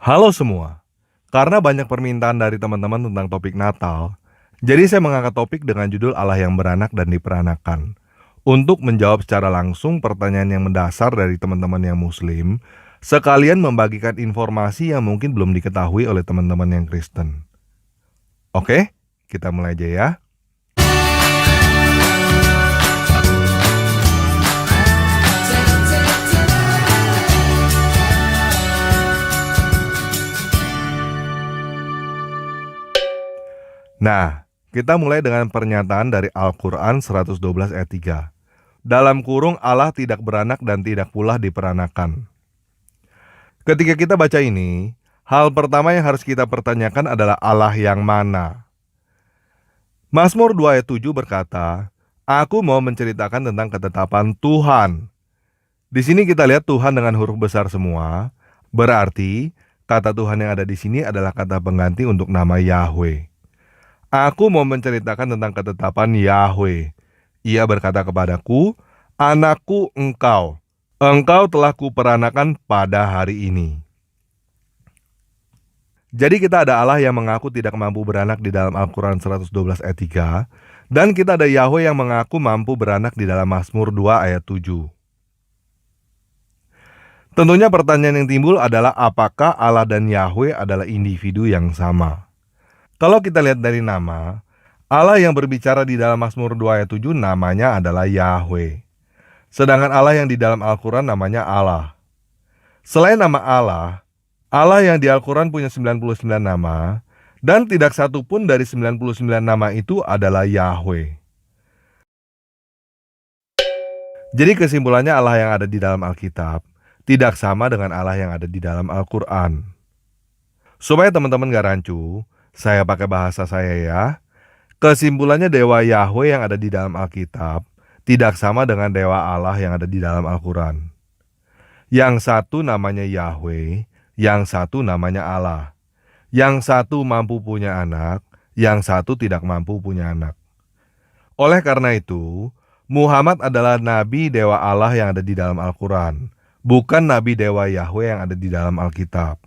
Halo semua, karena banyak permintaan dari teman-teman tentang topik Natal, jadi saya mengangkat topik dengan judul Allah yang beranak dan diperanakan. Untuk menjawab secara langsung pertanyaan yang mendasar dari teman-teman yang muslim, sekalian membagikan informasi yang mungkin belum diketahui oleh teman-teman yang Kristen. Oke, kita mulai aja ya. Nah, kita mulai dengan pernyataan dari Al-Quran 112 ayat 3. Dalam kurung Allah tidak beranak dan tidak pula diperanakan. Ketika kita baca ini, hal pertama yang harus kita pertanyakan adalah Allah yang mana. Mazmur 2 ayat 7 berkata, Aku mau menceritakan tentang ketetapan Tuhan. Di sini kita lihat Tuhan dengan huruf besar semua, berarti kata Tuhan yang ada di sini adalah kata pengganti untuk nama Yahweh. Aku mau menceritakan tentang ketetapan Yahweh. Ia berkata kepadaku, Anakku engkau telah kuperanakan pada hari ini. Jadi kita ada Allah yang mengaku tidak mampu beranak di dalam Al-Quran 112 ayat 3, dan kita ada Yahweh yang mengaku mampu beranak di dalam Mazmur 2 ayat 7. Tentunya pertanyaan yang timbul adalah apakah Allah dan Yahweh adalah individu yang sama? Kalau kita lihat dari nama, Allah yang berbicara di dalam Mazmur 2 ayat 7 namanya adalah Yahweh. Sedangkan Allah yang di dalam Al-Quran namanya Allah. Selain nama Allah, Allah yang di Al-Quran punya 99 nama, dan tidak satu pun dari 99 nama itu adalah Yahweh. Jadi kesimpulannya Allah yang ada di dalam Alkitab tidak sama dengan Allah yang ada di dalam Al-Quran. Supaya teman-teman gak rancu, saya pakai bahasa saya ya. Kesimpulannya Dewa Yahweh yang ada di dalam Alkitab tidak sama dengan Dewa Allah yang ada di dalam Al-Quran. Yang satu namanya Yahweh, yang satu namanya Allah. Yang satu mampu punya anak, yang satu tidak mampu punya anak. Oleh karena itu, Muhammad adalah Nabi Dewa Allah yang ada di dalam Al-Quran, bukan Nabi Dewa Yahweh yang ada di dalam Alkitab.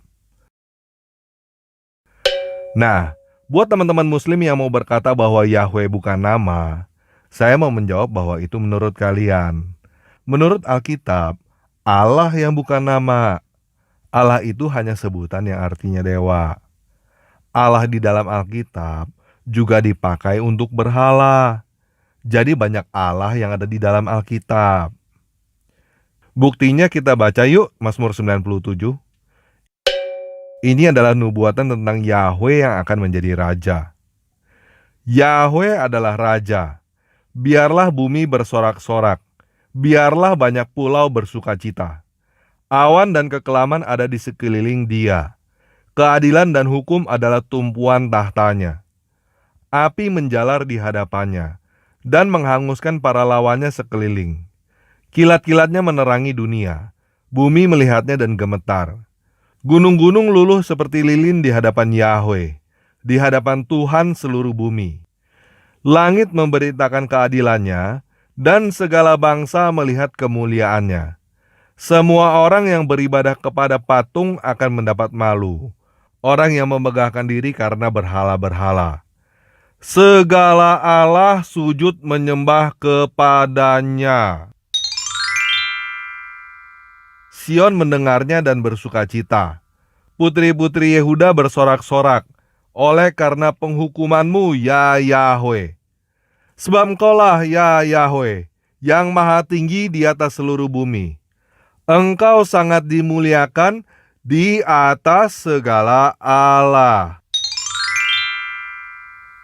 Nah, buat teman-teman muslim yang mau berkata bahwa Yahweh bukan nama, saya mau menjawab bahwa itu menurut kalian. Menurut Alkitab, Allah yang bukan nama. Allah itu hanya sebutan yang artinya dewa. Allah di dalam Alkitab juga dipakai untuk berhala. Jadi banyak Allah yang ada di dalam Alkitab. Buktinya kita baca yuk Mazmur 97. Ini adalah nubuatan tentang Yahweh yang akan menjadi raja. Yahweh adalah raja. Biarlah bumi bersorak-sorak. Biarlah banyak pulau bersukacita. Awan dan kekelaman ada di sekeliling dia. Keadilan dan hukum adalah tumpuan tahtanya. Api menjalar di hadapannya dan menghanguskan para lawannya sekeliling. Kilat-kilatnya menerangi dunia. Bumi melihatnya dan gemetar. Gunung-gunung luluh seperti lilin di hadapan Yahweh, di hadapan Tuhan seluruh bumi. Langit memberitakan keadilannya, dan segala bangsa melihat kemuliaannya. Semua orang yang beribadah kepada patung akan mendapat malu. Orang yang memegahkan diri karena berhala-berhala. Segala Allah sujud menyembah kepadanya. Sion mendengarnya dan bersukacita. Putri-putri Yehuda bersorak-sorak oleh karena penghukumanmu, ya Yahweh. Sebab engkaulah, ya Yahweh, yang maha tinggi di atas seluruh bumi. Engkau sangat dimuliakan di atas segala Allah.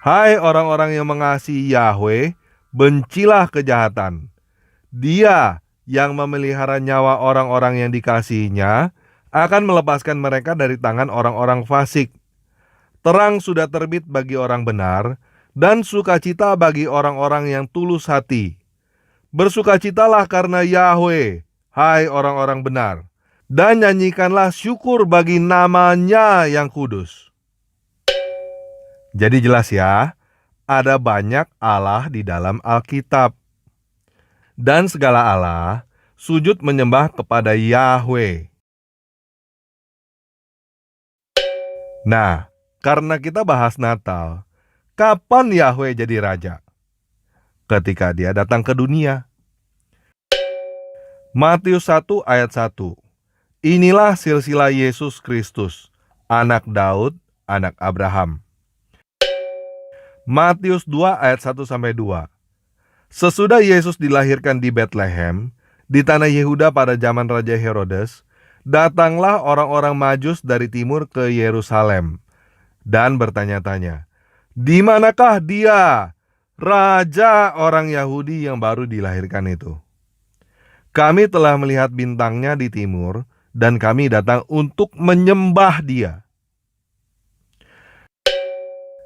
Hai orang-orang yang mengasihi Yahweh, bencilah kejahatan. Dia yang memelihara nyawa orang-orang yang dikasihinya akan melepaskan mereka dari tangan orang-orang fasik. Terang sudah terbit bagi orang benar, dan sukacita bagi orang-orang yang tulus hati. Bersukacitalah karena Yahweh, hai orang-orang benar, dan nyanyikanlah syukur bagi namanya yang kudus. Jadi jelas ya, ada banyak Allah di dalam Alkitab. Dan segala Allah sujud menyembah kepada Yahweh. Nah, karena kita bahas Natal, kapan Yahweh jadi raja? Ketika dia datang ke dunia. Matius 1 ayat 1. Inilah silsilah Yesus Kristus, anak Daud, anak Abraham. Matius 2 ayat 1-2. Sesudah Yesus dilahirkan di Betlehem, di tanah Yehuda pada zaman Raja Herodes, datanglah orang-orang Majus dari timur ke Yerusalem dan bertanya-tanya, "Di manakah dia, raja orang Yahudi yang baru dilahirkan itu? Kami telah melihat bintangnya di timur dan kami datang untuk menyembah dia."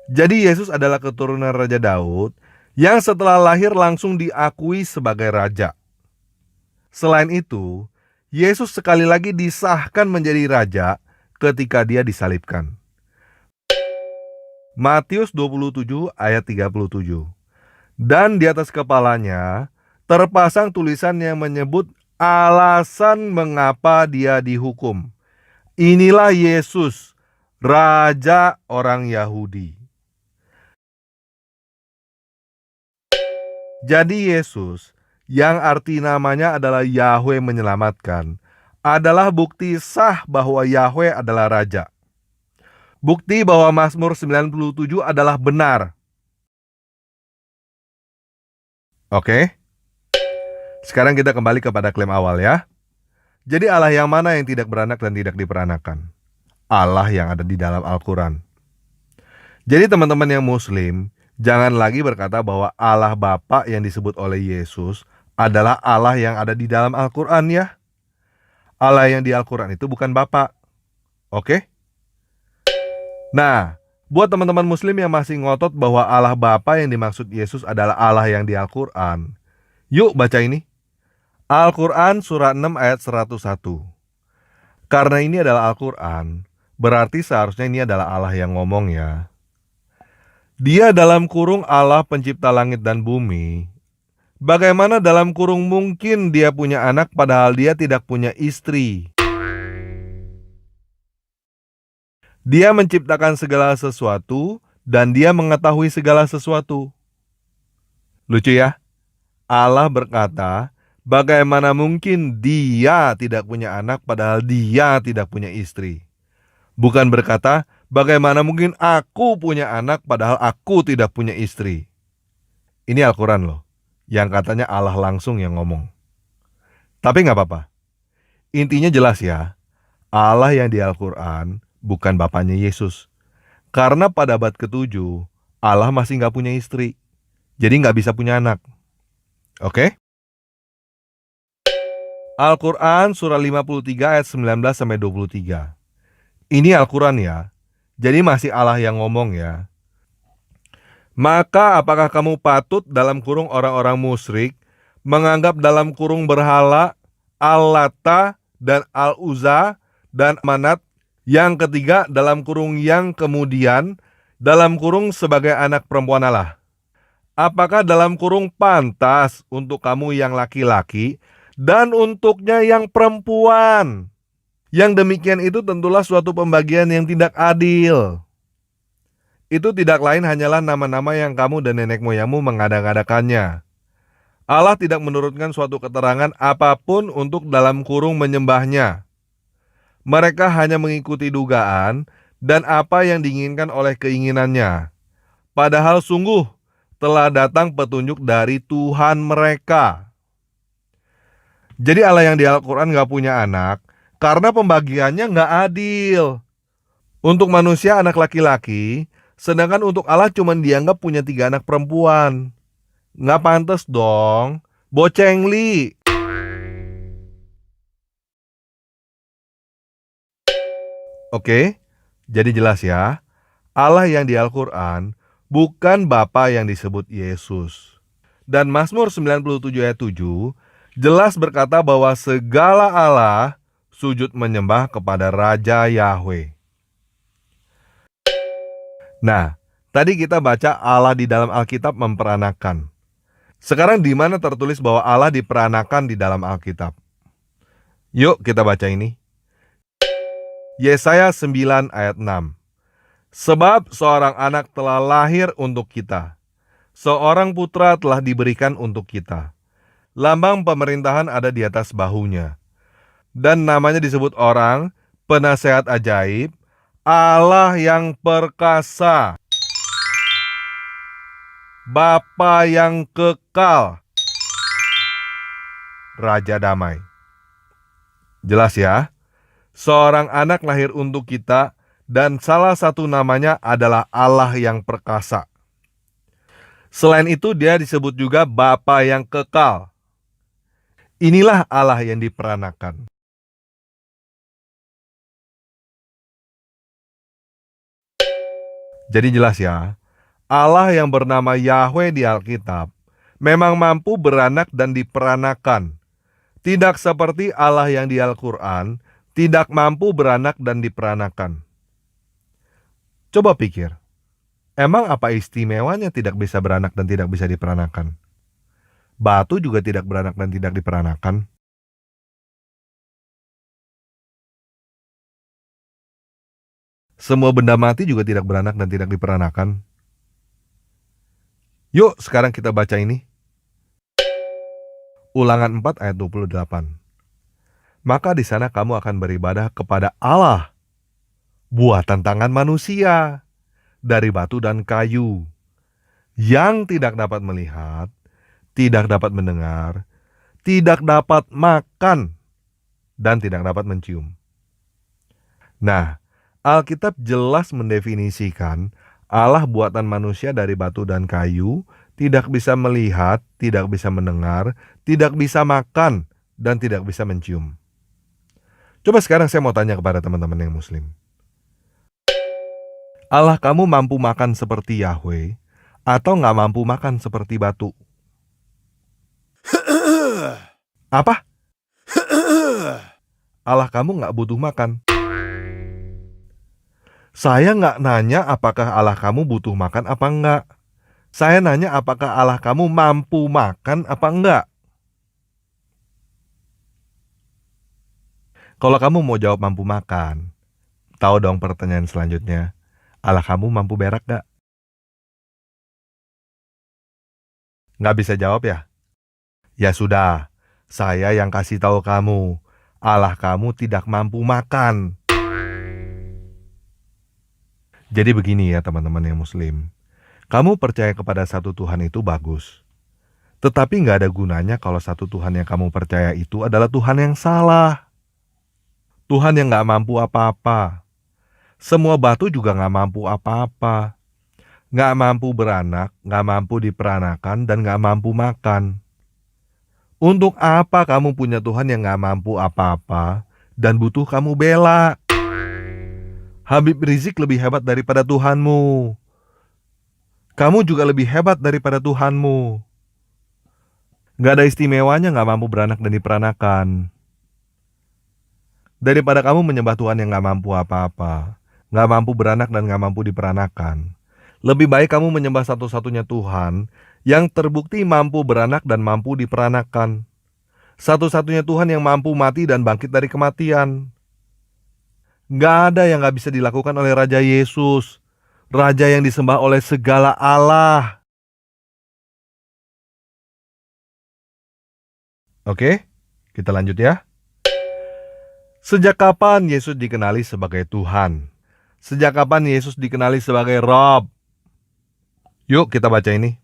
Jadi Yesus adalah keturunan Raja Daud yang setelah lahir langsung diakui sebagai raja. Selain itu, Yesus sekali lagi disahkan menjadi raja ketika dia disalibkan. Matius 27 ayat 37. Dan di atas kepalanya terpasang tulisan yang menyebut alasan mengapa dia dihukum. Inilah Yesus, Raja orang Yahudi. Jadi Yesus, yang arti namanya adalah Yahweh menyelamatkan, adalah bukti sah bahwa Yahweh adalah Raja. Bukti bahwa Mazmur 97 adalah benar. Oke? Sekarang kita kembali kepada klaim awal ya. Jadi Allah yang mana yang tidak beranak dan tidak diperanakan? Allah yang ada di dalam Al-Quran. Jadi teman-teman yang Muslim, jangan lagi berkata bahwa Allah Bapa yang disebut oleh Yesus adalah Allah yang ada di dalam Al-Quran ya. Allah yang di Al-Quran itu bukan Bapa. Oke? Nah, buat teman-teman Muslim yang masih ngotot bahwa Allah Bapa yang dimaksud Yesus adalah Allah yang di Al-Quran, yuk baca ini. Al-Quran surah 6 ayat 101. Karena ini adalah Al-Quran, berarti seharusnya ini adalah Allah yang ngomong ya. Dia dalam kurung Allah pencipta langit dan bumi. Bagaimana dalam kurung mungkin dia punya anak padahal dia tidak punya istri? Dia menciptakan segala sesuatu dan dia mengetahui segala sesuatu. Lucu ya? Allah berkata, bagaimana mungkin dia tidak punya anak padahal dia tidak punya istri? Bukan berkata, bagaimana mungkin aku punya anak padahal aku tidak punya istri? Ini Al-Quran loh, yang katanya Allah langsung yang ngomong. Tapi gak apa-apa. Intinya jelas ya, Allah yang di Al-Quran bukan bapaknya Yesus. Karena pada abad ke-7, Allah masih gak punya istri. Jadi gak bisa punya anak. Oke? Al-Quran surah 53 ayat 19-23. Ini Al-Quran ya. Jadi masih Allah yang ngomong ya. Maka apakah kamu patut dalam kurung orang-orang musyrik menganggap dalam kurung berhala Al-Lata dan Al-Uzza dan Manat, yang ketiga dalam kurung yang kemudian dalam kurung sebagai anak perempuan Allah? Apakah dalam kurung pantas untuk kamu yang laki-laki dan untuknya yang perempuan? Yang demikian itu tentulah suatu pembagian yang tidak adil. Itu tidak lain hanyalah nama-nama yang kamu dan nenek moyangmu mengada-ngadakannya. Allah tidak menurunkan suatu keterangan apapun untuk dalam kurung menyembahnya. Mereka hanya mengikuti dugaan dan apa yang diinginkan oleh keinginannya. Padahal sungguh telah datang petunjuk dari Tuhan mereka. Jadi Allah yang di Al-Quran gak punya anak karena pembagiannya gak adil. Untuk manusia anak laki-laki, sedangkan untuk Allah cuma dianggap punya 3 anak perempuan. Gak pantas dong, bocengli. Oke, jadi jelas ya, Allah yang di Al-Quran bukan Bapa yang disebut Yesus. Dan Mazmur 97 ayat 7 jelas berkata bahwa segala Allah sujud menyembah kepada Raja Yahweh. Nah, tadi kita baca Allah di dalam Alkitab memperanakan. Sekarang di mana tertulis bahwa Allah diperanakan di dalam Alkitab? Yuk kita baca ini. Yesaya 9 ayat 6. Sebab seorang anak telah lahir untuk kita, seorang putra telah diberikan untuk kita. Lambang pemerintahan ada di atas bahunya, dan namanya disebut orang, Penasehat Ajaib, Allah yang perkasa, Bapa yang kekal, Raja Damai. Jelas ya? Seorang anak lahir untuk kita, dan salah satu namanya adalah Allah yang perkasa. Selain itu dia disebut juga Bapa yang kekal. Inilah Allah yang diperanakan. Jadi jelas ya, Allah yang bernama Yahweh di Alkitab memang mampu beranak dan diperanakan. Tidak seperti Allah yang di Al-Quran tidak mampu beranak dan diperanakan. Coba pikir, emang apa istimewanya tidak bisa beranak dan tidak bisa diperanakan? Batu juga tidak beranak dan tidak diperanakan. Semua benda mati juga tidak beranak dan tidak diperanakan. Yuk sekarang kita baca ini. Ulangan 4 ayat 28. Maka di sana kamu akan beribadah kepada Allah, buatan tangan manusia, dari batu dan kayu, yang tidak dapat melihat, tidak dapat mendengar, tidak dapat makan, dan tidak dapat mencium. Nah, Alkitab jelas mendefinisikan Allah buatan manusia dari batu dan kayu, tidak bisa melihat, tidak bisa mendengar, tidak bisa makan, dan tidak bisa mencium. Coba sekarang saya mau tanya kepada teman-teman yang muslim. Allah kamu mampu makan seperti Yahweh, atau nggak mampu makan seperti batu? Apa? Allah kamu nggak butuh makan. Saya nggak nanya apakah Allah kamu butuh makan apa enggak. Saya nanya apakah Allah kamu mampu makan apa enggak. Kalau kamu mau jawab mampu makan, tahu dong pertanyaan selanjutnya. Allah kamu mampu berak nggak? Nggak bisa jawab ya? Ya sudah, saya yang kasih tahu kamu. Allah kamu tidak mampu makan. Jadi begini ya teman-teman yang muslim. Kamu percaya kepada satu Tuhan itu bagus. Tetapi nggak ada gunanya kalau satu Tuhan yang kamu percaya itu adalah Tuhan yang salah. Tuhan yang nggak mampu apa-apa. Semua batu juga nggak mampu apa-apa. Nggak mampu beranak, nggak mampu diperanakan, dan nggak mampu makan. Untuk apa kamu punya Tuhan yang nggak mampu apa-apa dan butuh kamu bela? Habib Rizik lebih hebat daripada Tuhanmu. Kamu juga lebih hebat daripada Tuhanmu. Gak ada istimewanya gak mampu beranak dan diperanakan. Daripada kamu menyembah Tuhan yang gak mampu apa-apa, gak mampu beranak dan gak mampu diperanakan, lebih baik kamu menyembah satu-satunya Tuhan yang terbukti mampu beranak dan mampu diperanakan. Satu-satunya Tuhan yang mampu mati dan bangkit dari kematian. Gak ada yang gak bisa dilakukan oleh Raja Yesus, Raja yang disembah oleh segala Allah. Oke, kita lanjut ya. Sejak kapan Yesus dikenali sebagai Tuhan? Sejak kapan Yesus dikenali sebagai Rob? Yuk kita baca ini.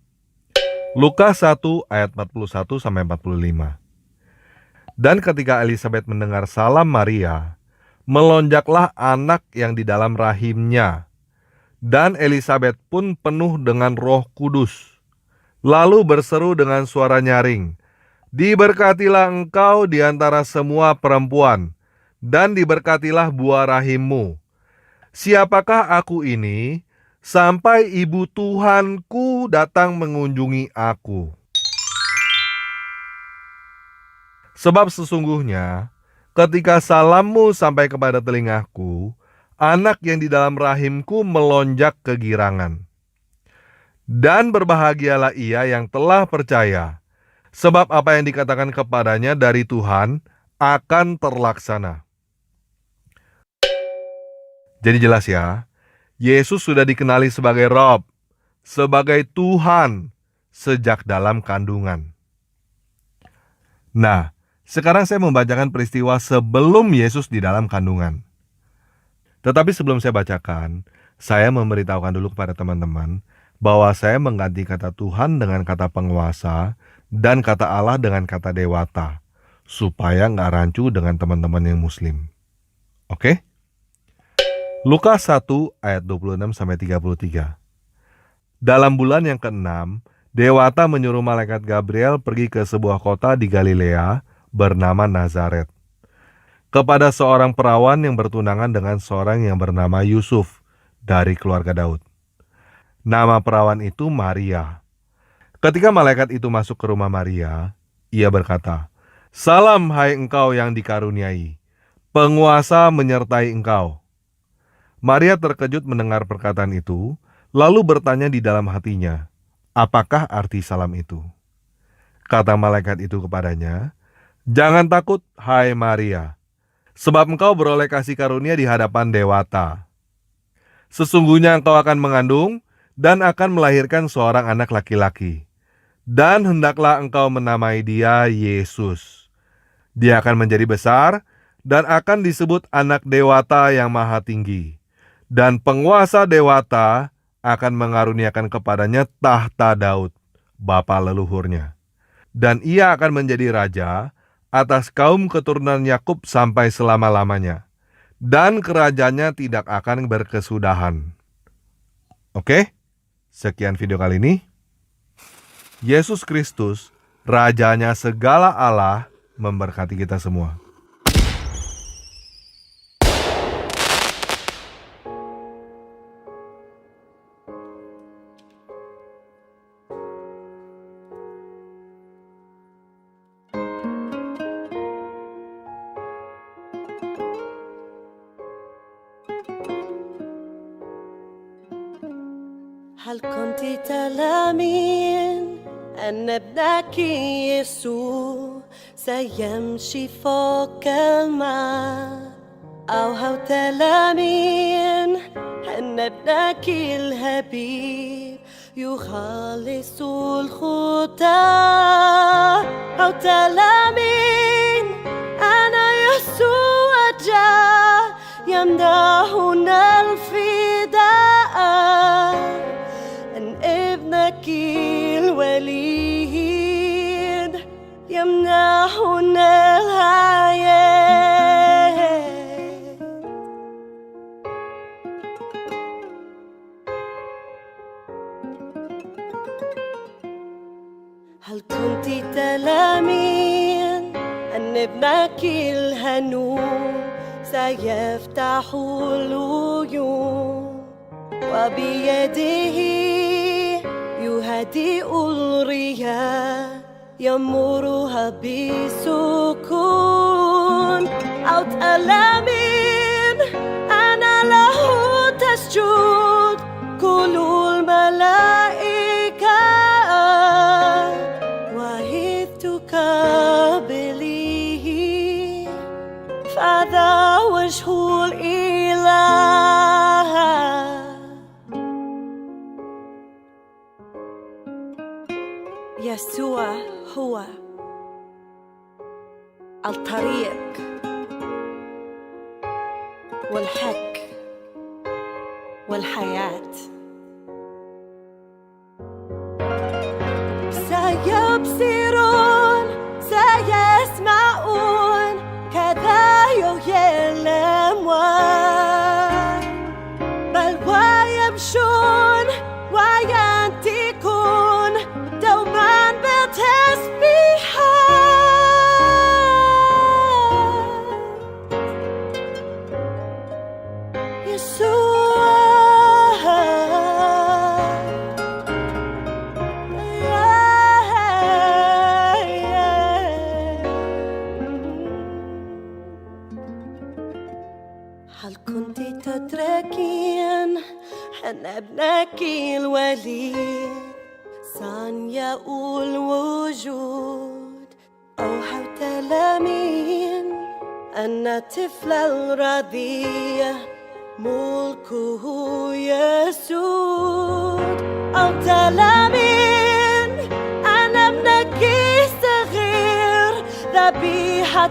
Lukas 1 ayat 41-45. Dan ketika Elizabeth mendengar salam Maria, melonjaklah anak yang di dalam rahimnya. Dan Elizabeth pun penuh dengan Roh Kudus. Lalu berseru dengan suara nyaring, "Diberkatilah engkau di antara semua perempuan, dan diberkatilah buah rahimmu. Siapakah aku ini, sampai ibu Tuhanku datang mengunjungi aku? Sebab sesungguhnya, ketika salammu sampai kepada telingaku, anak yang di dalam rahimku melonjak kegirangan. Dan berbahagialah ia yang telah percaya, sebab apa yang dikatakan kepadanya dari Tuhan akan terlaksana." Jadi jelas ya, Yesus sudah dikenali sebagai Rob, sebagai Tuhan sejak dalam kandungan. Nah, sekarang saya membacakan peristiwa sebelum Yesus di dalam kandungan. Tetapi sebelum saya bacakan, saya memberitahukan dulu kepada teman-teman bahwa saya mengganti kata Tuhan dengan kata penguasa dan kata Allah dengan kata dewata, supaya nggak rancu dengan teman-teman yang muslim. Oke? Lukas 1 ayat 26-33. Dalam bulan yang ke-6, Dewata menyuruh malaikat Gabriel pergi ke sebuah kota di Galilea bernama Nazaret, kepada seorang perawan yang bertunangan dengan seorang yang bernama Yusuf dari keluarga Daud. Nama perawan itu Maria. Ketika malaikat itu masuk ke rumah Maria, ia berkata, "Salam hai engkau yang dikaruniai, penguasa menyertai engkau." Maria terkejut mendengar perkataan itu, lalu bertanya di dalam hatinya, apakah arti salam itu? Kata malaikat itu kepadanya, "Jangan takut, hai Maria, sebab engkau beroleh kasih karunia di hadapan Dewata. Sesungguhnya engkau akan mengandung dan akan melahirkan seorang anak laki-laki. Dan hendaklah engkau menamai dia Yesus. Dia akan menjadi besar dan akan disebut anak Dewata yang Maha Tinggi. Dan penguasa Dewata akan mengaruniakan kepadanya tahta Daud, bapa leluhurnya. Dan ia akan menjadi raja atas kaum keturunan Yakub sampai selama-lamanya. Dan kerajaannya tidak akan berkesudahan." Oke, sekian video kali ini. Yesus Kristus, Rajanya segala Allah, memberkati kita semua. هل كنت تعلمين أن ابنك يسوع سيمشي فوق الماء؟ أو هل تعلمين أن ابنك الحبيب يخلص الخطاة؟ أو تعلمين أن يسوع جاء يمنحنا الفداء؟ أن ابنك الوليد يمنحنا الحياة. هل كنت تعلمين أن ابنك الحنون سيفتح العيون وبيده يهدئ الرياح يمرها بسكون؟ أو تعلمين أن له تسجد كل الملائكة وإذ تقابله فذا وجه الإله. يسوع هو الطريق والحق والحياة. سيبصرون سيسمعون كذا يحيي الأموات، بل ويمشون وينطقون دوما بالتسبيحات. يسوع هل كنت تدركين أن ابنك الوليد صانع الوجود؟ أو هل تعلمين أن الطفل الرضيع ملكه يسود أو تلامين أنا ابنك صغير ذبيحة